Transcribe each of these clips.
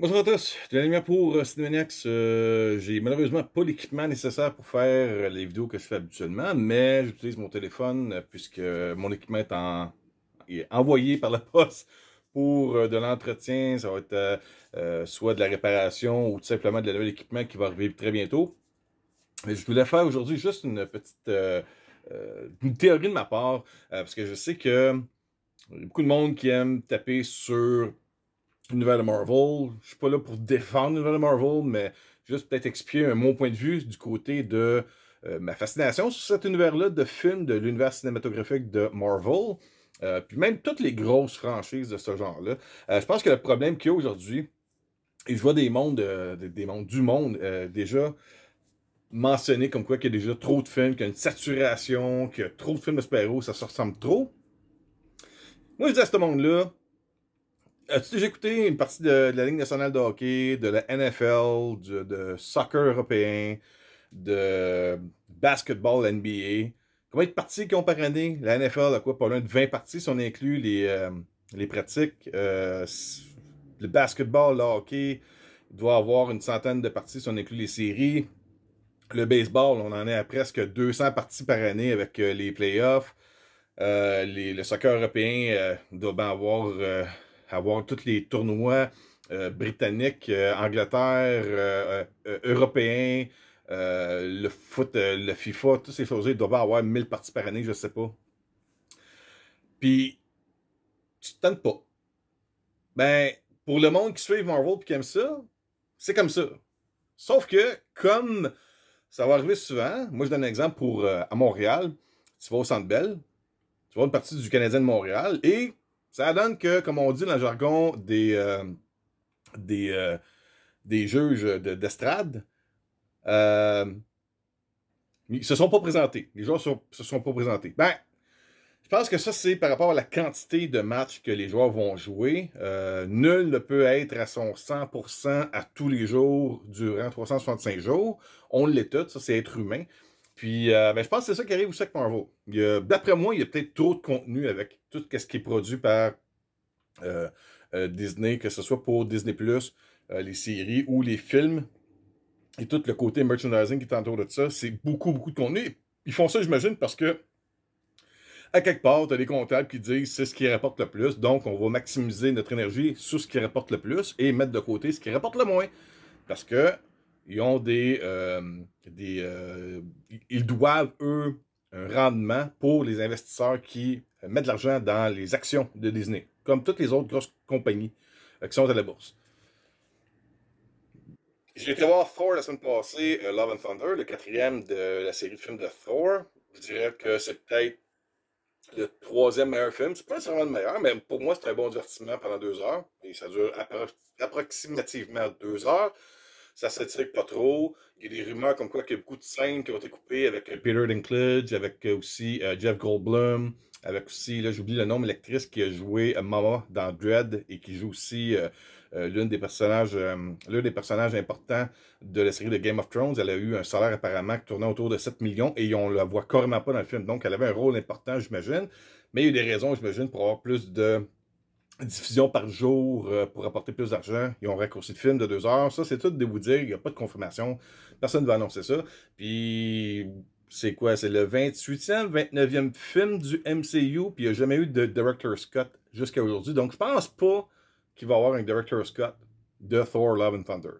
Bonjour à tous, de la lumière pour Cinemaniacs. J'ai malheureusement pas l'équipement nécessaire pour faire les vidéos que je fais habituellement, mais j'utilise mon téléphone puisque mon équipement est envoyé par la poste pour de l'entretien. Ça va être soit de la réparation ou tout simplement de la nouvel équipement qui va arriver très bientôt. Mais je voulais faire aujourd'hui juste une petite une théorie de ma part, parce que je sais que il y a beaucoup de monde qui aime taper sur l'univers de Marvel. Je suis pas là pour défendre l'univers de Marvel, mais juste peut-être expliquer mon point de vue du côté de ma fascination sur cet univers-là de films de l'univers cinématographique de Marvel. Puis même toutes les grosses franchises de ce genre-là. Je pense que le problème qu'il y a aujourd'hui, et je vois des mondes du monde déjà mentionnés comme quoi qu'il y a déjà trop de films, qu'il y a une saturation, qu'il y a trop de films de super-héros, ça se ressemble trop. Moi, je dis à ce monde-là, as-tu déjà écouté une partie de la Ligue nationale de hockey, de la NFL, de soccer européen, de basketball NBA? Combien de parties qu'ils ont par année? La NFL a quoi? Pas loin de 20 parties si on inclut les pratiques. Le basketball, le hockey, il doit avoir une centaine de parties si on inclut les séries. Le baseball, on en est à presque 200 parties par année avec les playoffs. Le soccer européen doit bien avoir tous les tournois britanniques, Angleterre, européens, le foot, le FIFA, toutes ces choses-là, il doit bien avoir 1000 parties par année, je sais pas. Puis, tu te tentes pas. Ben, pour le monde qui suit Marvel et qui aime ça, c'est comme ça. Sauf que, comme ça va arriver souvent, moi je donne un exemple pour à Montréal, tu vas au Centre Bell, tu vois une partie du Canadien de Montréal, et ça donne que, comme on dit dans le jargon des, euh, des juges d'estrade, ils se sont pas présentés. Les joueurs se sont pas présentés. Ben, je pense que ça, c'est par rapport à la quantité de matchs que les joueurs vont jouer. Nul ne peut être à son 100% à tous les jours durant 365 jours. On l'est tout, ça, c'est être humain. Puis, ben, je pense que c'est ça qui arrive aussi avec Marvel. D'après moi, il y a peut-être trop de contenu avec tout ce qui est produit par euh, Disney, que ce soit pour Disney+, les séries ou les films, et tout le côté merchandising qui est autour de ça. C'est beaucoup, beaucoup de contenu. Ils font ça, j'imagine, parce que à quelque part, tu as des comptables qui disent c'est ce qui rapporte le plus, donc on va maximiser notre énergie sur ce qui rapporte le plus et mettre de côté ce qui rapporte le moins. Parce que ils ont ils doivent, eux, un rendement pour les investisseurs qui mettent de l'argent dans les actions de Disney, comme toutes les autres grosses compagnies qui sont à la bourse. J'ai été voir Thor la semaine passée, Love and Thunder, le quatrième de la série de films de Thor. Je dirais que c'est peut-être le troisième meilleur film. C'est pas nécessairement le meilleur, mais pour moi, c'est un bon divertissement pendant 2 heures. Et ça dure approximativement 2 heures. Ça s'étire pas trop. Il y a des rumeurs comme quoi qu'il y a beaucoup de scènes qui ont été coupées avec Peter Dinklage, avec aussi Jeff Goldblum, avec aussi, là j'oublie le nom, mais l'actrice qui a joué Mama dans Dread et qui joue aussi l'un des personnages importants de la série de Game of Thrones. Elle a eu un salaire apparemment qui tournait autour de 7 millions et on la voit carrément pas dans le film. Donc elle avait un rôle important, j'imagine. Mais il y a eu des raisons, j'imagine, pour avoir plus de diffusion par jour pour apporter plus d'argent. Ils ont raccourci le film de 2 heures. Ça, c'est tout de vous dire. Il n'y a pas de confirmation. Personne ne va annoncer ça. Puis, c'est quoi? C'est le 28e, 29e film du MCU. Puis, il n'y a jamais eu de Director's Cut jusqu'à aujourd'hui. Donc, je pense pas qu'il va y avoir un Director's Cut de Thor Love and Thunder.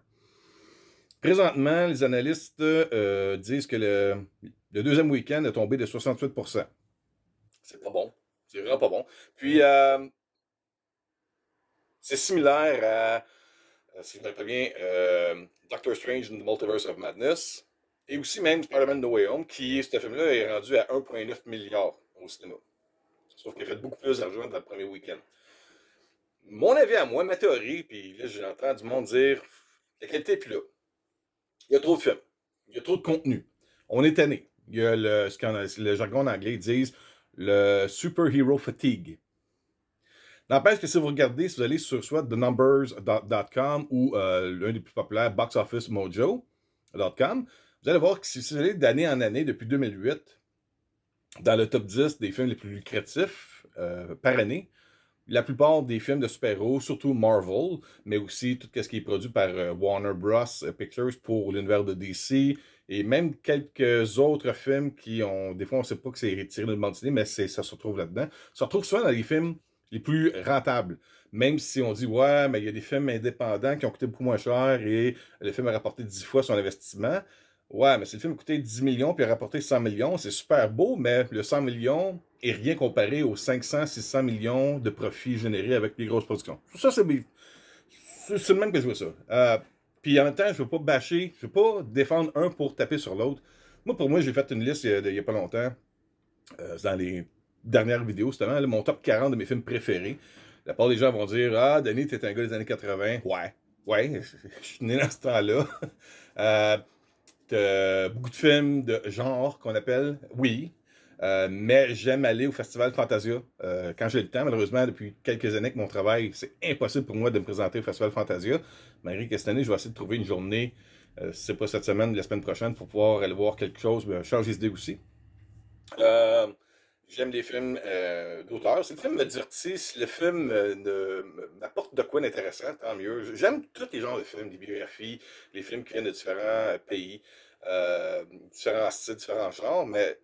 Présentement, les analystes disent que le deuxième week-end est tombé de 68%. C'est pas bon. C'est vraiment pas bon. Puis, c'est similaire si je me rappelle bien, Doctor Strange in the Multiverse of Madness. Et aussi même Spider-Man No Way Home, ce film-là est rendu à 1,9 milliard au cinéma. Sauf qu'il a fait beaucoup plus d'argent dans le premier week-end. Mon avis à moi, ma théorie, puis là j'entends du monde dire la qualité n'est plus là. Il y a trop de films. Il y a trop de contenu. On est tanné. Il y a le jargon en anglais, ils disent le superhero fatigue. N'empêche que si vous regardez, si vous allez sur soit TheNumbers.com ou l'un des plus populaires, BoxOfficeMojo.com, vous allez voir que si vous allez d'année en année, depuis 2008, dans le top 10 des films les plus lucratifs par année, la plupart des films de super-héros, surtout Marvel, mais aussi tout ce qui est produit par Warner Bros. Pictures pour l'univers de DC, et même quelques autres films qui ont, des fois on ne sait pas que c'est tiré d'une bande dessinée, mais ça se retrouve là-dedans. Ça se retrouve souvent dans les films les plus rentables. Même si on dit, ouais, mais il y a des films indépendants qui ont coûté beaucoup moins cher et le film a rapporté 10 fois son investissement. Ouais, mais si le film a coûté 10 millions puis a rapporté 100 millions, c'est super beau, mais le 100 millions est rien comparé aux 500, 600 millions de profits générés avec les grosses productions. Ça, c'est le même que je vois ça. Puis en même temps, je ne veux pas bâcher, je ne veux pas défendre un pour taper sur l'autre. Moi, pour moi, j'ai fait une liste il y a pas longtemps, dans les dernières vidéos, justement, là, mon top 40 de mes films préférés. La part des gens vont dire, ah, Denis, t'es un gars des années 80. Ouais, je suis né dans ce temps-là. Beaucoup de films de genre qu'on appelle, oui. Mais j'aime aller au Festival Fantasia quand j'ai le temps. Malheureusement, depuis quelques années que mon travail, c'est impossible pour moi de me présenter au Festival Fantasia. Malgré que cette année, je vais essayer de trouver une journée, si c'est pas cette semaine, la semaine prochaine, pour pouvoir aller voir quelque chose, changer d'idée aussi. J'aime les films d'auteur. Si le film me divertit, si le film m'apporte de quoi d'intéressant, tant mieux. J'aime tous les genres de films, les biographies, les films qui viennent de différents pays, différents styles, différents genres, mais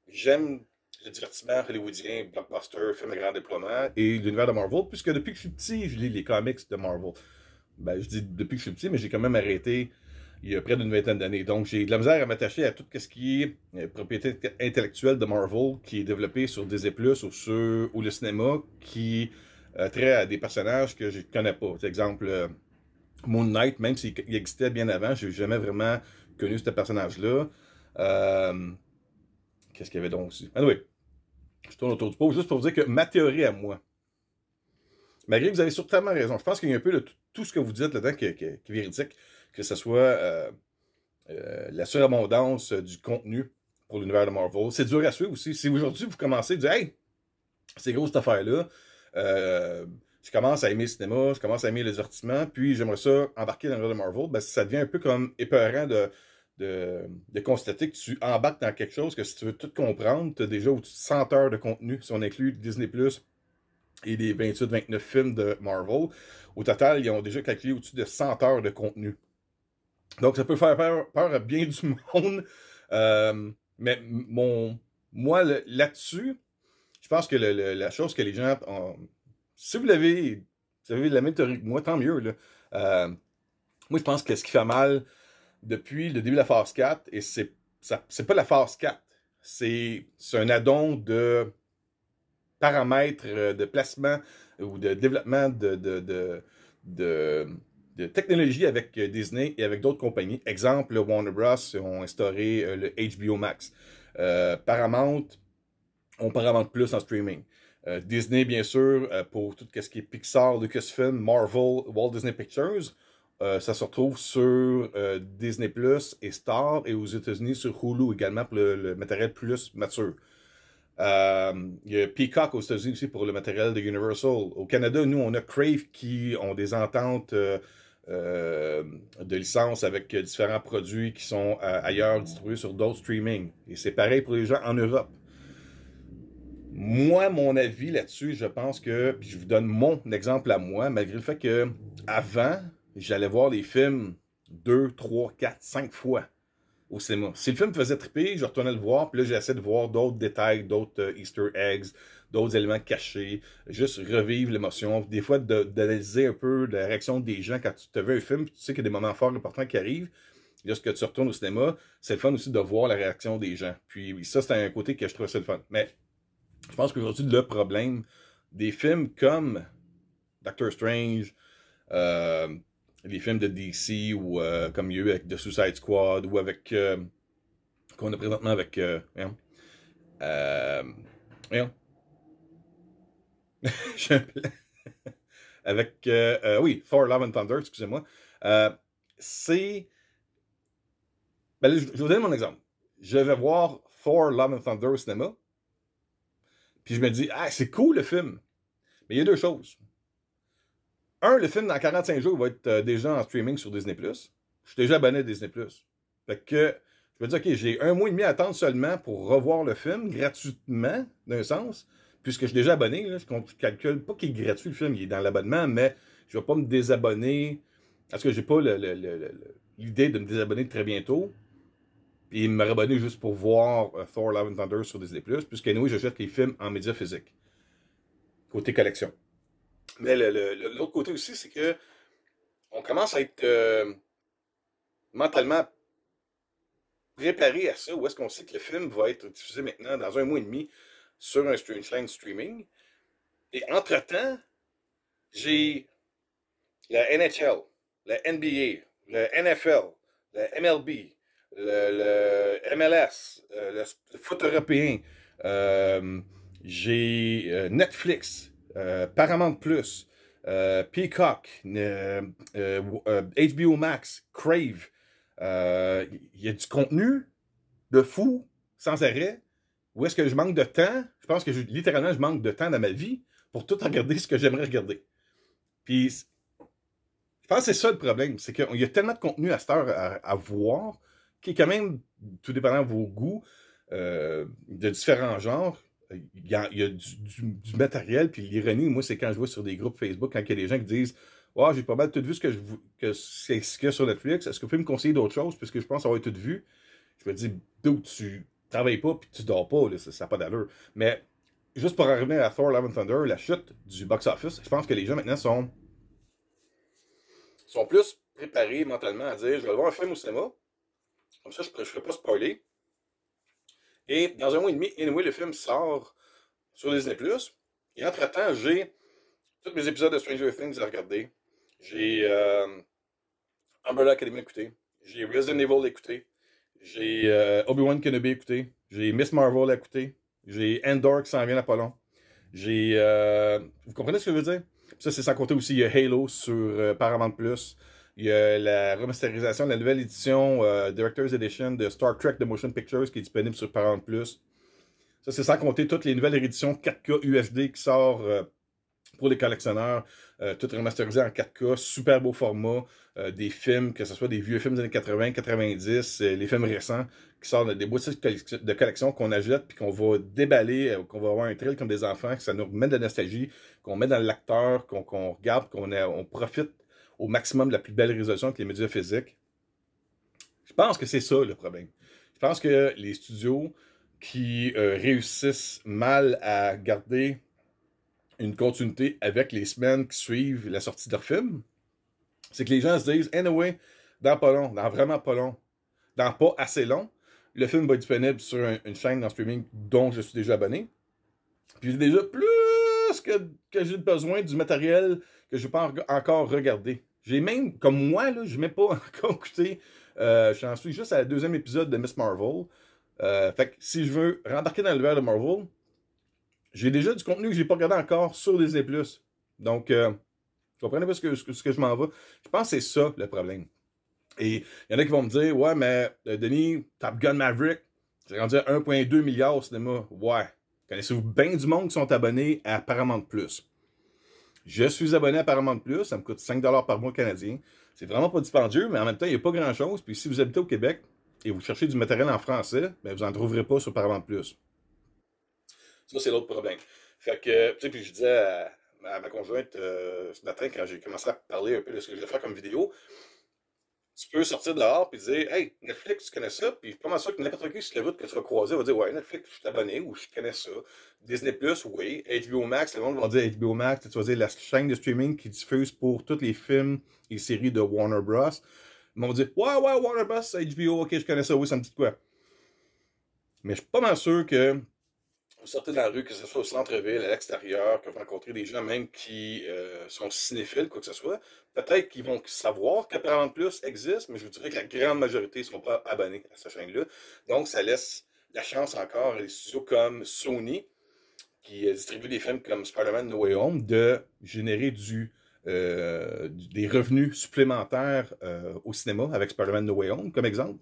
j'aime le divertissement hollywoodien, blockbuster, film de grand déploiement et l'univers de Marvel, puisque depuis que je suis petit, je lis les comics de Marvel. Ben, je dis depuis que je suis petit, mais j'ai quand même arrêté il y a près d'une vingtaine d'années. Donc, j'ai de la misère à m'attacher à tout ce qui est propriété intellectuelle de Marvel, qui est développé sur Disney+, ou le cinéma, qui a trait à des personnages que je ne connais pas. Par exemple, Moon Knight, même s'il existait bien avant, je n'ai jamais vraiment connu ce personnage-là. Qu'est-ce qu'il y avait donc aussi? Anyway, je tourne autour du pot, juste pour vous dire que ma théorie à moi, malgré que vous avez totalement raison, je pense qu'il y a un peu de tout ce que vous dites là-dedans qui est véridique, que ce soit la surabondance du contenu pour l'univers de Marvel. C'est dur à suivre aussi. Si aujourd'hui vous commencez à dire, hey, c'est gros cette affaire-là, je commence à aimer le cinéma, je commence à aimer le divertissement, puis j'aimerais ça embarquer dans l'univers de Marvel, ben, ça devient un peu comme épeurant de constater que tu embarques dans quelque chose que si tu veux tout comprendre, tu as déjà au-dessus de 100 heures de contenu, si on inclut Disney+, et les 28-29 films de Marvel. Au total, ils ont déjà calculé au-dessus de 100 heures de contenu. Donc, ça peut faire peur à bien du monde. Mais moi, là-dessus, je pense que la chose que les gens ont... Si vous avez la même théorie que moi, tant mieux. Là. Moi, je pense que ce qui fait mal depuis le début de la phase 4, et c'est pas la phase 4, c'est un addon de paramètres de placement ou de développement de technologie avec Disney et avec d'autres compagnies. Exemple, Warner Bros. Ont instauré le HBO Max. Paramount ont Paramount Plus en streaming. Disney, bien sûr, pour tout ce qui est Pixar, Lucasfilm, Marvel, Walt Disney Pictures. Ça se retrouve sur Disney Plus et Star, et aux États-Unis sur Hulu également pour le matériel plus mature. Il y a Peacock aux États-Unis aussi pour le matériel de Universal. Au Canada, nous, on a Crave qui ont des ententes de licence avec différents produits qui sont ailleurs distribués sur d'autres streamings. Et c'est pareil pour les gens en Europe. Moi, mon avis là-dessus, je pense que, puis je vous donne mon exemple à moi, malgré le fait que avant, j'allais voir les films 2, 3, 4, 5 fois au cinéma. Si le film me faisait triper, je retournais le voir, puis là, j'essaie de voir d'autres détails, d'autres Easter eggs, d'autres éléments cachés, juste revivre l'émotion. Des fois, d'analyser un peu la réaction des gens quand tu te veux un film, puis tu sais qu'il y a des moments forts importants qui arrivent. Lorsque tu retournes au cinéma, c'est le fun aussi de voir la réaction des gens. Puis ça, c'est un côté que je trouve ça le fun. Mais je pense qu'aujourd'hui, le problème des films comme Doctor Strange, les films de DC, ou comme il y a eu avec The Suicide Squad, ou avec qu'on a présentement avec avec oui, Thor Love and Thunder, excusez-moi. C'est ben là, je vais vous donner mon exemple. Je vais voir Thor Love and Thunder au cinéma, puis je me dis, ah, c'est cool le film. Mais il y a deux choses. Un, le film dans 45 jours va être déjà en streaming sur Disney+. Je suis déjà abonné à Disney+. Fait que je me dis, OK, j'ai un mois et demi à attendre seulement pour revoir le film gratuitement, d'un sens. puisque je suis déjà abonné, là, je calcule pas qu'il est gratuit le film, il est dans l'abonnement, mais je vais pas me désabonner. Parce que j'ai pas l'idée de me désabonner très bientôt. Et me rabonner juste pour voir Thor Love and Thunder sur Disney+, puisque nous, j'achète les films en média physique. Côté collection. Mais l'autre côté aussi, c'est que on commence à être mentalement préparé à ça, où est-ce qu'on sait que le film va être diffusé maintenant dans un mois et demi sur une chaîne streaming. Et entre-temps, j'ai la NHL, la NBA, le NFL, le MLB, le MLS, le foot européen. J'ai Netflix, Paramount Plus, Peacock, HBO Max, Crave. Il y a du contenu de fou, sans arrêt. Où est-ce que je manque de temps? Je pense que littéralement, je manque de temps dans ma vie pour tout regarder ce que j'aimerais regarder. Puis, je pense que c'est ça le problème. C'est qu'il y a tellement de contenu à cette heure à voir, qui est quand même, tout dépendant de vos goûts, de différents genres. Il y a du matériel, puis l'ironie, moi, c'est quand je vois sur des groupes Facebook, quand il y a des gens qui disent oh, j'ai pas mal tout vu c'est ce qu'il y a sur Netflix, est-ce que vous pouvez me conseiller d'autres choses, puisque je pense avoir tout vu? Je me dis, d'où tu travailles pas, puis tu dors pas, là, ça n'a pas d'allure. Mais, juste pour revenir à Thor Love and Thunder, la chute du box-office, je pense que les gens maintenant sont plus préparés mentalement à dire, je vais aller voir un film au cinéma, comme ça, je ne ferai pas spoiler. Et dans un mois et demi, anyway, le film sort sur Disney+. Et entre-temps, j'ai tous mes épisodes de Stranger Things à regarder. J'ai Umbrella Academy à écouter. J'ai Resident Evil à écouter. J'ai Obi-Wan Kenobi à écouter. J'ai Miss Marvel à écouter. J'ai Endor qui s'en vient à pas long. J'ai... vous comprenez ce que je veux dire? Ça, c'est sans compter aussi, il y a Halo sur Paramount+. Il y a la remasterisation de la nouvelle édition Director's Edition de Star Trek The Motion Pictures qui est disponible sur Paramount+. Ça, c'est sans compter toutes les nouvelles rééditions 4K UHD qui sortent pour les collectionneurs, tout remasterisé en 4K, super beau format, des films, que ce soit des vieux films des années 80, 90, les films récents, qui sortent des boîtes de collection qu'on achète, puis qu'on va déballer, qu'on va avoir un thrill comme des enfants, que ça nous remet de la nostalgie, qu'on met dans le lecteur, qu'on regarde, on profite au maximum de la plus belle résolution avec les médias physiques. Je pense que c'est ça le problème. Je pense que les studios qui réussissent mal à garder une continuité avec les semaines qui suivent la sortie de leur film, c'est que les gens se disent, anyway, dans pas long, dans vraiment pas long, dans pas assez long, le film va être disponible sur une chaîne en streaming dont je suis déjà abonné. Puis j'ai déjà plus que j'ai besoin du matériel que je n'ai pas encore regardé. J'ai même, comme moi, là, je n'ai même pas encore écouté, j'en suis juste à la deuxième épisode de Miss Marvel. Fait que si je veux rembarquer dans l'univers de Marvel, j'ai déjà du contenu que j'ai pas regardé encore sur Disney+. Donc, vous comprenez pas ce que je m'en vais? Je pense que c'est ça le problème. Et il y en a qui vont me dire, ouais, mais Denis, Top Gun Maverick, c'est rendu à 1,2 milliard au cinéma. Ouais. Connaissez-vous bien du monde qui sont abonnés à Paramount+. Je suis abonné à Paramount+, ça me coûte 5$ par mois canadien. C'est vraiment pas dispendieux, mais en même temps, il n'y a pas grand-chose. Puis si vous habitez au Québec et vous cherchez du matériel en français, ben, vous n'en trouverez pas sur Paramount+. Ça, c'est l'autre problème. Fait que, tu sais, puis je disais à ma conjointe ce matin, quand j'ai commencé à parler un peu de ce que je vais faire comme vidéo, tu peux sortir dehors et dire, hey, Netflix, tu connais ça? Puis je suis pas mal sûr que n'importe qui sur la route que tu vas croiser va dire, ouais, Netflix, je suis abonné ou je connais ça. Disney Plus, oui. HBO Max, le monde va dire HBO Max, tu vas dire la chaîne de streaming qui diffuse pour tous les films et séries de Warner Bros. Ils vont dire, ouais, Warner Bros, HBO, ok, je connais ça, oui, ça me dit quoi. Mais je suis pas mal sûr que vous sortez dans la rue, que ce soit au centre-ville, à l'extérieur, que vous rencontrez des gens même qui sont cinéphiles, quoi que ce soit, peut-être qu'ils vont savoir que Paramount Plus existe, mais je vous dirais que la grande majorité ne seront pas abonnés à cette chaîne-là. Donc, ça laisse la chance encore à des studios comme Sony, qui distribuent des films comme Spider-Man No Way Home, de générer des revenus supplémentaires au cinéma avec Spider-Man No Way Home, comme exemple.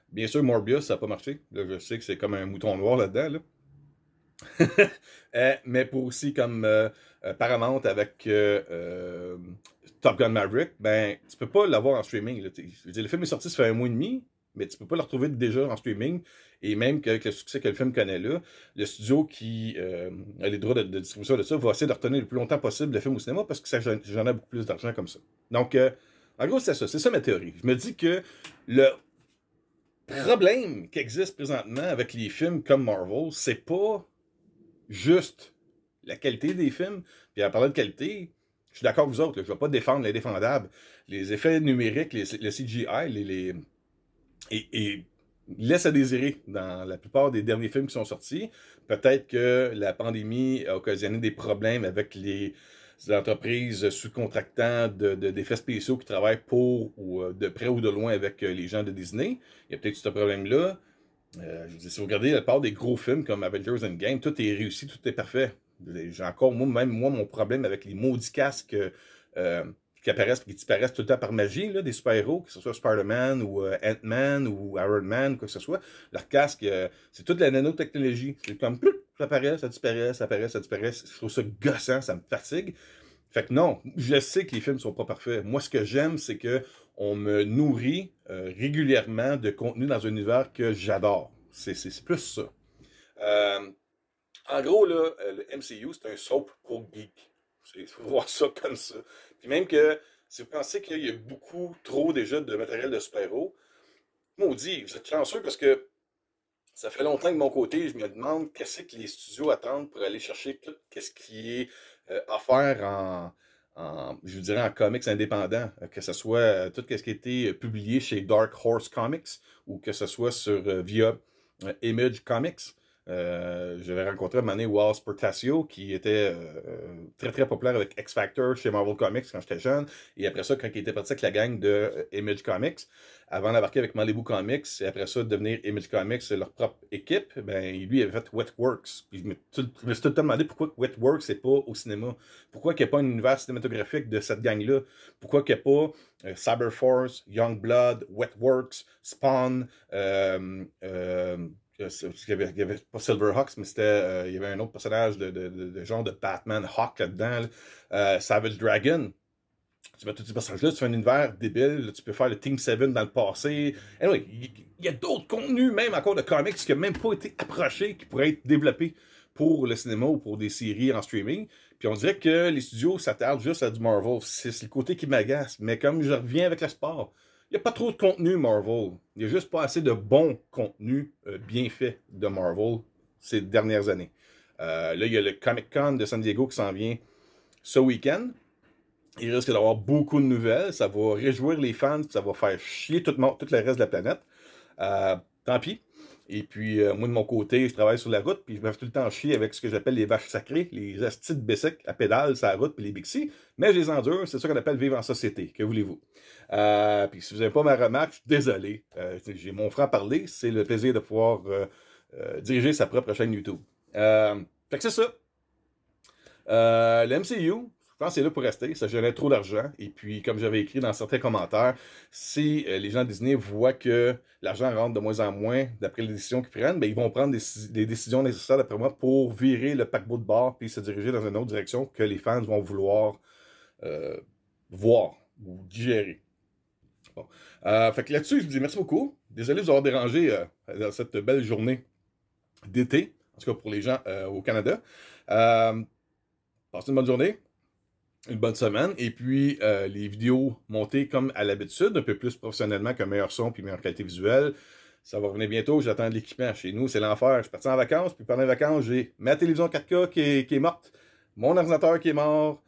Bien sûr, Morbius, ça n'a pas marché. Là, je sais que c'est comme un mouton noir là-dedans, là. Mais pour aussi comme Paramount avec Top Gun Maverick, ben tu peux pas l'avoir en streaming. Là. Je veux dire, le film est sorti ça fait un mois et demi. mais tu peux pas le retrouver déjà en streaming. Et même qu'avec le succès que le film connaît là, le studio qui a les droits de distribution de ça va essayer de retenir le plus longtemps possible le film au cinéma parce que ça génère beaucoup plus d'argent comme ça. Donc, en gros, c'est ça. C'est ça ma théorie. Je me dis que le problème qui existe présentement avec les films comme Marvel, c'est pas juste la qualité des films. Puis en parlant de qualité, je suis d'accord avec vous autres, là, je ne vais pas défendre l'indéfendable. Les effets numériques, le CGI, et laissent à désirer dans la plupart des derniers films qui sont sortis. Peut-être que la pandémie a occasionné des problèmes avec les entreprises sous-contractant d'effets spéciaux qui travaillent pour ou de près ou de loin avec les gens de Disney. Il y a peut-être ce problème-là. Je veux dire, si vous regardez la part des gros films comme Avengers Endgame, tout est réussi, tout est parfait. J'ai encore, moi, mon problème avec les maudits casques qui apparaissent et qui disparaissent tout le temps par magie, là, des super-héros, que ce soit Spider-Man ou Ant-Man ou Iron Man, quoi que ce soit. Leur casque, c'est toute la nanotechnologie. C'est comme, ça apparaît, ça disparaît, ça apparaît, ça disparaît. Je trouve ça gossant, ça me fatigue. Fait que non, je sais que les films sont pas parfaits. Moi, ce que j'aime, c'est que on me nourrit régulièrement de contenu dans un univers que j'adore. C'est plus ça. En gros, là, le MCU, c'est un soap pour geeks. Il faut voir ça comme ça. Puis même que si vous pensez qu'il y a beaucoup trop déjà de matériel de super-héros, maudit, vous êtes chanceux parce que ça fait longtemps que de mon côté, je me demande qu'est-ce que les studios attendent pour aller chercher tout ce qui est offert je vous dirais, en comics indépendants. Que ce soit tout ce qui a été publié chez Dark Horse Comics ou que ce soit via Image Comics. J'avais rencontré un moment donné Wals Portacio qui était très très populaire avec X Factor chez Marvel Comics quand j'étais jeune, et après ça quand il était parti avec la gang de Image Comics avant d'embarquer avec Malibu Comics et après ça de devenir Image Comics leur propre équipe, ben lui il avait fait Wetworks. Puis je me suis tout le temps demandé pourquoi Wetworks c'est pas au cinéma, pourquoi qu'il n'y a pas un univers cinématographique de cette gang là, pourquoi qu'il n'y a pas Cyberforce, Youngblood, Wetworks, Spawn, il y avait pas Silverhawks, mais c'était il y avait un autre personnage de genre de Batman Hawk là-dedans. Savage Dragon. Tu mets tous ces personnages-là, tu fais un univers débile, là, tu peux faire le Team 7 dans le passé. Anyway, il y a d'autres contenus, même encore de comics, qui n'ont même pas été approchés, qui pourraient être développés pour le cinéma ou pour des séries en streaming. Puis on dirait que les studios s'attardent juste à du Marvel. C'est le côté qui m'agace. Mais comme je reviens avec le sport, il n'y a pas trop de contenu Marvel. Il n'y a juste pas assez de bon contenu bien fait de Marvel ces dernières années. Là, il y a le Comic-Con de San Diego qui s'en vient ce week-end. Il risque d'avoir beaucoup de nouvelles. Ça va réjouir les fans, ça va faire chier tout le reste de la planète. Tant pis. Et puis, moi, de mon côté, je travaille sur la route, puis je me fais tout le temps chier avec ce que j'appelle les vaches sacrées, les astis de bicycles à pédale sur la route, puis les Bixi. Mais je les endure, c'est ça qu'on appelle vivre en société. Que voulez-vous? Puis si vous n'avez pas ma remarque, je suis désolé. J'ai mon frère parler, c'est le plaisir de pouvoir diriger sa propre chaîne YouTube. Fait que c'est ça. Le MCU, je pense que c'est là pour rester, ça génère trop d'argent. Et puis, comme j'avais écrit dans certains commentaires, si les gens de Disney voient que l'argent rentre de moins en moins d'après les décisions qu'ils prennent, ben, ils vont prendre des décisions nécessaires, d'après moi, pour virer le paquebot de bord puis se diriger dans une autre direction que les fans vont vouloir voir ou digérer. Bon. Fait que là-dessus, je vous dis merci beaucoup. Désolé de vous avoir dérangé dans cette belle journée d'été, en tout cas pour les gens au Canada. Passez une bonne journée. Une bonne semaine, et puis les vidéos montées comme à l'habitude, un peu plus professionnellement, qu'un meilleur son puis meilleure qualité visuelle. Ça va revenir bientôt, j'attends de l'équipement. Chez nous, c'est l'enfer. Je suis parti en vacances, puis pendant les vacances, j'ai ma télévision 4K qui est morte, mon ordinateur qui est mort,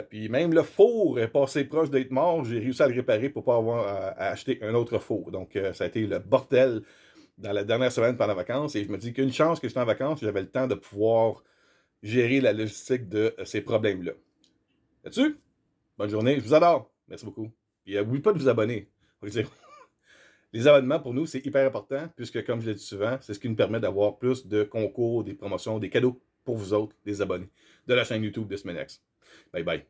puis même le four est passé proche d'être mort. J'ai réussi à le réparer pour pas avoir à acheter un autre four. Donc ça a été le bordel dans la dernière semaine pendant les vacances, et je me dis qu'une chance que j'étais en vacances, j'avais le temps de pouvoir gérer la logistique de ces problèmes-là. Là-dessus, bonne journée, je vous adore. Merci beaucoup. Et n'oubliez pas de vous abonner. Les abonnements, pour nous, c'est hyper important, puisque, comme je l'ai dit souvent, c'est ce qui nous permet d'avoir plus de concours, des promotions, des cadeaux pour vous autres, les abonnés de la chaîne YouTube de SemainX. Bye bye.